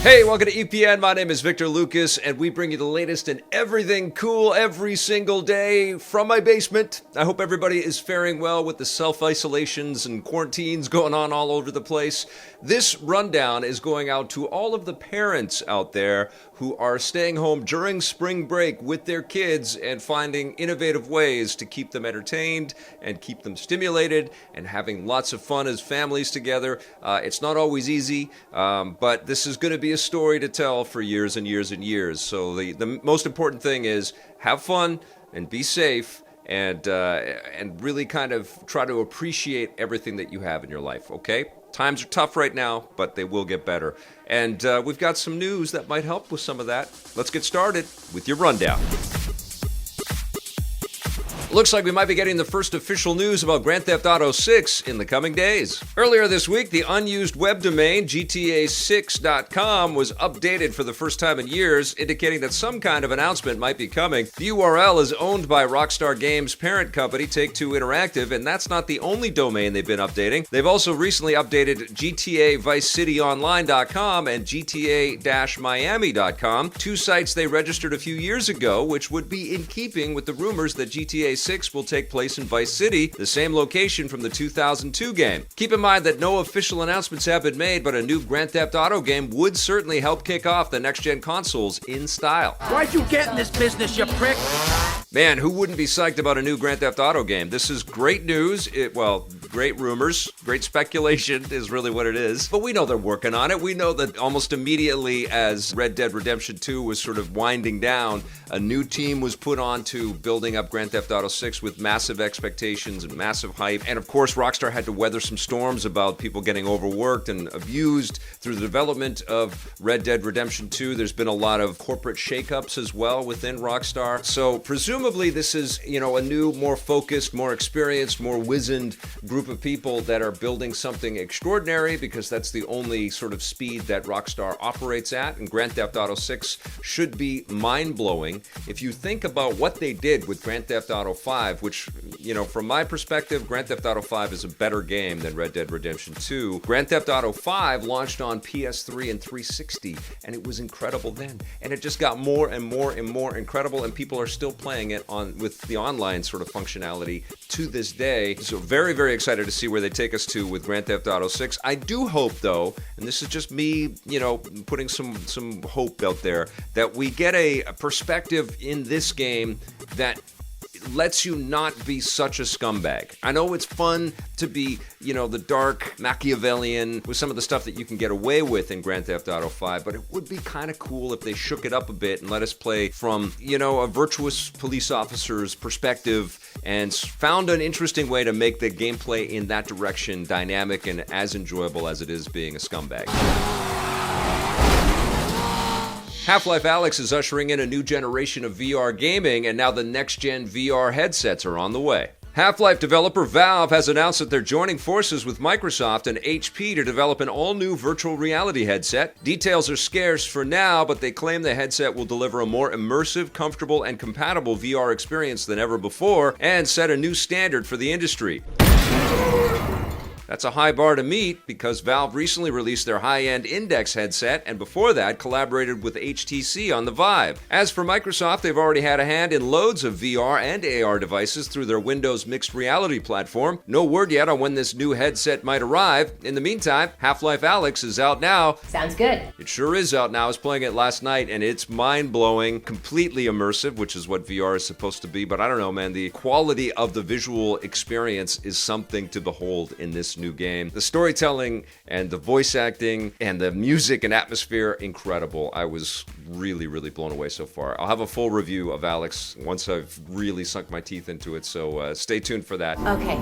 Hey, welcome to EPN. My name is Victor Lucas, and we bring you the latest in everything cool every single day from my basement. I hope everybody is faring well with the self-isolations and quarantines going on all over the place. This rundown is going out to all of the parents out there who are staying home during spring break with their kids and finding innovative ways to keep them entertained and keep them stimulated and having lots of fun as families together. It's not always easy, but this is going to be a story to tell for years and years and years. So the most important thing is have fun and be safe and really kind of try to appreciate everything that you have in your life, okay? Times are tough right now, but they will get better. And we've got some news that might help with some of that. Let's get started with your rundown. Looks like we might be getting the first official news about Grand Theft Auto 6 in the coming days. Earlier this week, the unused web domain GTA6.com was updated for the first time in years, indicating that some kind of announcement might be coming. The URL is owned by Rockstar Games' parent company, Take-Two Interactive, and that's not the only domain they've been updating. They've also recently updated GTA Vice City Online.com and GTA-Miami.com, two sites they registered a few years ago, which would be in keeping with the rumors that GTA 6 will take place in Vice City, the same location from the 2002 game. Keep in mind that no official announcements have been made, but a new Grand Theft Auto game would certainly help kick off the next-gen consoles in style. Why'd you get in this business, you prick? Man, who wouldn't be psyched about a new Grand Theft Auto game? This is great news. Great rumors, great speculation is really what it is. But we know they're working on it. We know that almost immediately as Red Dead Redemption 2 was sort of winding down, a new team was put on to building up Grand Theft Auto 6 with massive expectations and massive hype. And of course, Rockstar had to weather some storms about people getting overworked and abused through the development of Red Dead Redemption 2. There's been a lot of corporate shakeups as well within Rockstar. So presumably this is, a new, more focused, more experienced, more wizened group of people that are building something extraordinary, because that's the only sort of speed that Rockstar operates at, and Grand Theft Auto 6 should be mind-blowing. If you think about what they did with Grand Theft Auto 5, which, from my perspective, Grand Theft Auto 5 is a better game than Red Dead Redemption 2. Grand Theft Auto 5 launched on PS3 and 360, and it was incredible then. And it just got more and more and more incredible, and people are still playing it with the online sort of functionality to this day. So very, very excited to see where they take us to with Grand Theft Auto 6. I do hope, though, and this is just me, putting some hope out there, that we get a perspective in this game that lets you not be such a scumbag. I know it's fun to be, the dark Machiavellian with some of the stuff that you can get away with in Grand Theft Auto 5, but it would be kind of cool if they shook it up a bit and let us play from, a virtuous police officer's perspective and found an interesting way to make the gameplay in that direction dynamic and as enjoyable as it is being a scumbag. Half-Life Alyx is ushering in a new generation of VR gaming, and now the next-gen VR headsets are on the way. Half-Life developer Valve has announced that they're joining forces with Microsoft and HP to develop an all-new virtual reality headset. Details are scarce for now, but they claim the headset will deliver a more immersive, comfortable, and compatible VR experience than ever before, and set a new standard for the industry. That's a high bar to meet, because Valve recently released their high-end Index headset, and before that collaborated with HTC on the Vive. As for Microsoft, they've already had a hand in loads of VR and AR devices through their Windows mixed reality platform. No word yet on when this new headset might arrive. In the meantime, Half-Life Alyx is out now. Sounds good. It sure is out now. I was playing it last night, and it's mind-blowing, completely immersive, which is what VR is supposed to be. But I don't know, man, the quality of the visual experience is something to behold in this new game. The storytelling and the voice acting and the music and atmosphere, incredible. I was really, really blown away so far. I'll have a full review of Alyx once I've really sunk my teeth into it, so stay tuned for that. Okay,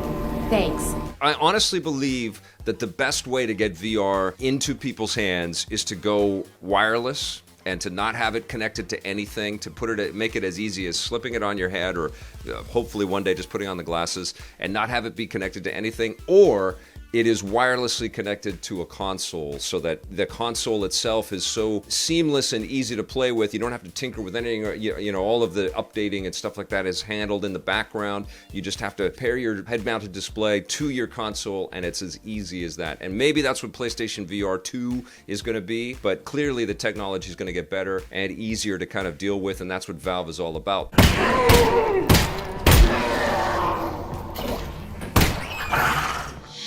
thanks. I honestly believe that the best way to get VR into people's hands is to go wireless and to not have it connected to anything, to make it as easy as slipping it on your head, or hopefully one day just putting on the glasses and not have it be connected to anything, or it is wirelessly connected to a console so that the console itself is so seamless and easy to play with. You don't have to tinker with anything, or, you know, all of the updating and stuff like that is handled in the background. You just have to pair your head-mounted display to your console, and it's as easy as that. And maybe that's what PlayStation VR 2 is going to be, but clearly the technology is going to get better and easier to kind of deal with, and that's what Valve is all about.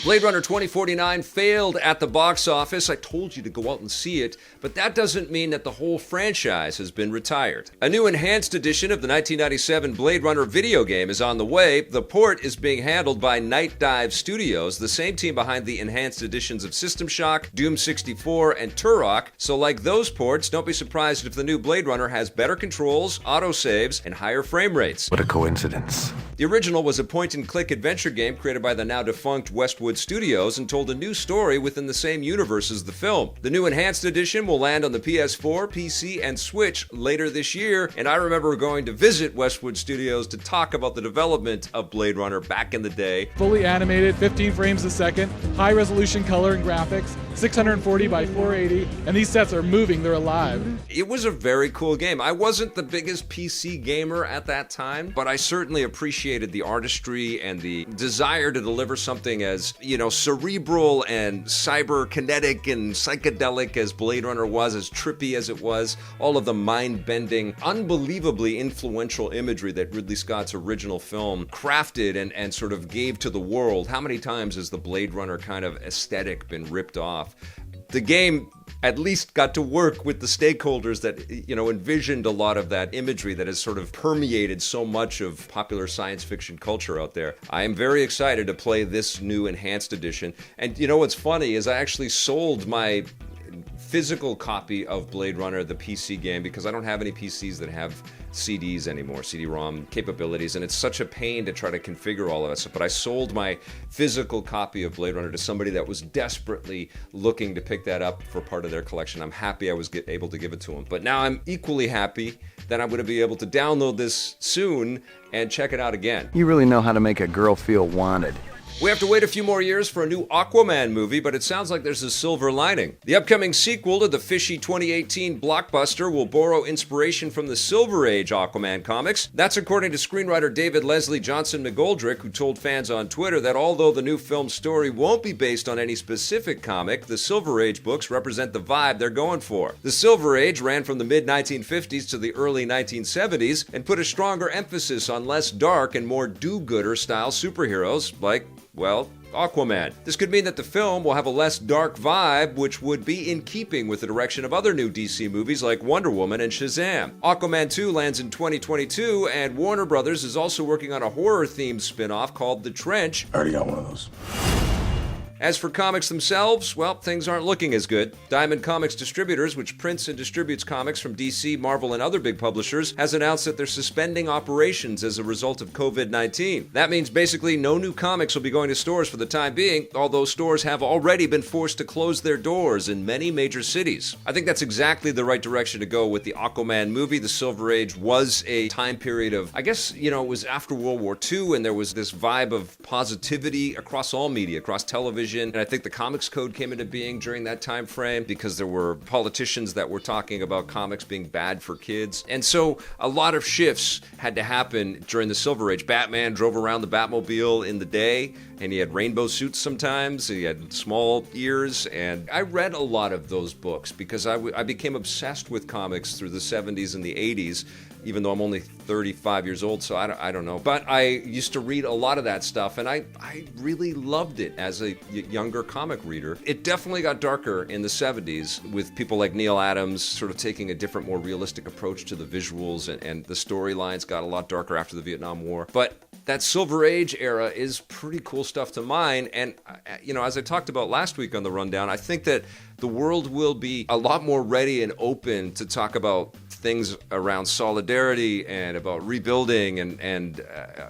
Blade Runner 2049 failed at the box office. I told you to go out and see it, but that doesn't mean that the whole franchise has been retired. A new enhanced edition of the 1997 Blade Runner video game is on the way. The port is being handled by Night Dive Studios, the same team behind the enhanced editions of System Shock, Doom 64, and Turok. So like those ports, don't be surprised if the new Blade Runner has better controls, autosaves, and higher frame rates. What a coincidence. The original was a point-and-click adventure game created by the now-defunct Westwood Studios and told a new story within the same universe as the film. The new enhanced edition will land on the PS4, PC, and Switch later this year, and I remember going to visit Westwood Studios to talk about the development of Blade Runner back in the day. Fully animated, 15 frames a second, high-resolution color and graphics, 640 by 480, and these sets are moving, they're alive. It was a very cool game. I wasn't the biggest PC gamer at that time, but I certainly appreciated the artistry and the desire to deliver something as, you know, cerebral and cyberkinetic and psychedelic as Blade Runner was, as trippy as it was, all of the mind-bending, unbelievably influential imagery that Ridley Scott's original film crafted and sort of gave to the world. How many times has the Blade Runner kind of aesthetic been ripped off? The game at least got to work with the stakeholders that, you know, envisioned a lot of that imagery that has sort of permeated so much of popular science fiction culture out there. I am very excited to play this new enhanced edition. And you know what's funny is I actually sold my physical copy of Blade Runner, the PC game, because I don't have any PCs that have CDs anymore, CD-ROM capabilities, and it's such a pain to try to configure all of that stuff. But I sold my physical copy of Blade Runner to somebody that was desperately looking to pick that up for part of their collection. I'm happy I was able to give it to them. But now I'm equally happy that I'm going to be able to download this soon and check it out again. You really know how to make a girl feel wanted. We have to wait a few more years for a new Aquaman movie, but it sounds like there's a silver lining. The upcoming sequel to the fishy 2018 blockbuster will borrow inspiration from the Silver Age Aquaman comics. That's according to screenwriter David Leslie Johnson McGoldrick, who told fans on Twitter that although the new film's story won't be based on any specific comic, the Silver Age books represent the vibe they're going for. The Silver Age ran from the mid-1950s to the early 1970s and put a stronger emphasis on less dark and more do-gooder style superheroes like, well, Aquaman. This could mean that the film will have a less dark vibe, which would be in keeping with the direction of other new DC movies like Wonder Woman and Shazam. Aquaman 2 lands in 2022, and Warner Brothers is also working on a horror-themed spin-off called The Trench. I already got one of those. As for comics themselves, well, things aren't looking as good. Diamond Comics Distributors, which prints and distributes comics from DC, Marvel, and other big publishers, has announced that they're suspending operations as a result of COVID-19. That means basically no new comics will be going to stores for the time being, although stores have already been forced to close their doors in many major cities. I think that's exactly the right direction to go with the Aquaman movie. The Silver Age was a time period of, I guess, you know, it was after World War II, and there was this vibe of positivity across all media, across television. And I think the Comics Code came into being during that time frame because there were politicians that were talking about comics being bad for kids. And so a lot of shifts had to happen during the Silver Age. Batman drove around the Batmobile in the day, and he had rainbow suits sometimes. He had small ears, and I read a lot of those books because I became obsessed with comics through the 70s and the 80s, even though I'm only 35 years old, so I don't know. But I used to read a lot of that stuff, and I really loved it as a younger comic reader. It definitely got darker in the 70s with people like Neil Adams sort of taking a different, more realistic approach to the visuals, and the storylines got a lot darker after the Vietnam War. But that Silver Age era is pretty cool stuff to mine, and you know, as I talked about last week on the Rundown, I think that the world will be a lot more ready and open to talk about things around solidarity and about rebuilding and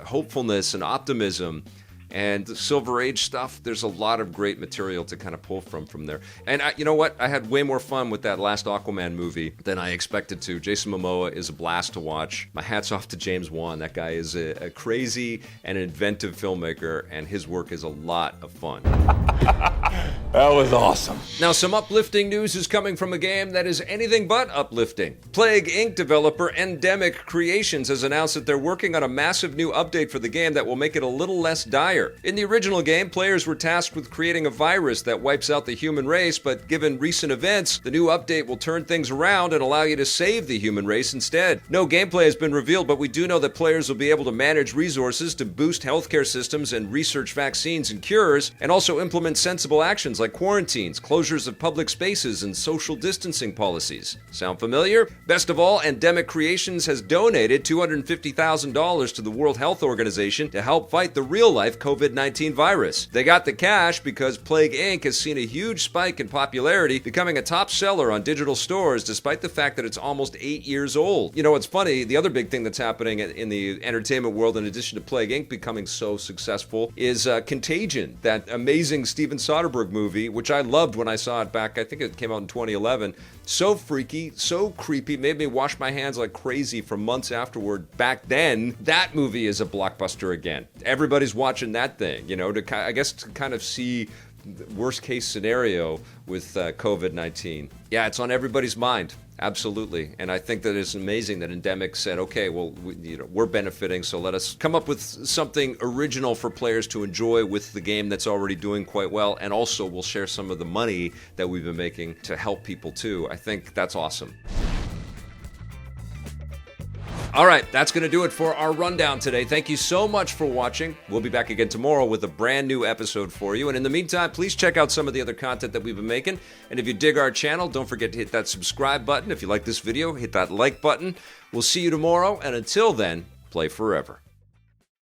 hopefulness and optimism and the Silver Age stuff. There's a lot of great material to kind of pull from there. And you know what? I had way more fun with that last Aquaman movie than I expected to. Jason Momoa is a blast to watch. My hat's off to James Wan. That guy is a crazy and inventive filmmaker, and his work is a lot of fun. That was awesome. Now, some uplifting news is coming from a game that is anything but uplifting. Plague Inc. developer Endemic Creations has announced that they're working on a massive new update for the game that will make it a little less dire. In the original game, players were tasked with creating a virus that wipes out the human race, but given recent events, the new update will turn things around and allow you to save the human race instead. No gameplay has been revealed, but we do know that players will be able to manage resources to boost healthcare systems and research vaccines and cures, and also implement sensible actions like quarantines, closures of public spaces, and social distancing policies. Sound familiar? Best of all, Endemic Creations has donated $250,000 to the World Health Organization to help fight the real-life COVID-19 virus. They got the cash because Plague Inc. has seen a huge spike in popularity, becoming a top seller on digital stores despite the fact that it's almost 8 years old. You know what's funny? The other big thing that's happening in the entertainment world, in addition to Plague Inc. becoming so successful, is Contagion, that amazing Steven Soderbergh movie, which I loved when I saw it back, I think it came out in 2011. So freaky, so creepy, made me wash my hands like crazy for months afterward. Back then, that movie is a blockbuster again. Everybody's watching that thing, you know, I guess to kind of see the worst case scenario with COVID-19. Yeah, it's on everybody's mind. Absolutely. And I think that it's amazing that Endemic said, okay, well, we're benefiting, so let us come up with something original for players to enjoy with the game that's already doing quite well, and also we'll share some of the money that we've been making to help people too. I think that's awesome. All right, that's going to do it for our rundown today. Thank you so much for watching. We'll be back again tomorrow with a brand new episode for you. And in the meantime, please check out some of the other content that we've been making. And if you dig our channel, don't forget to hit that subscribe button. If you like this video, hit that like button. We'll see you tomorrow. And until then, play forever.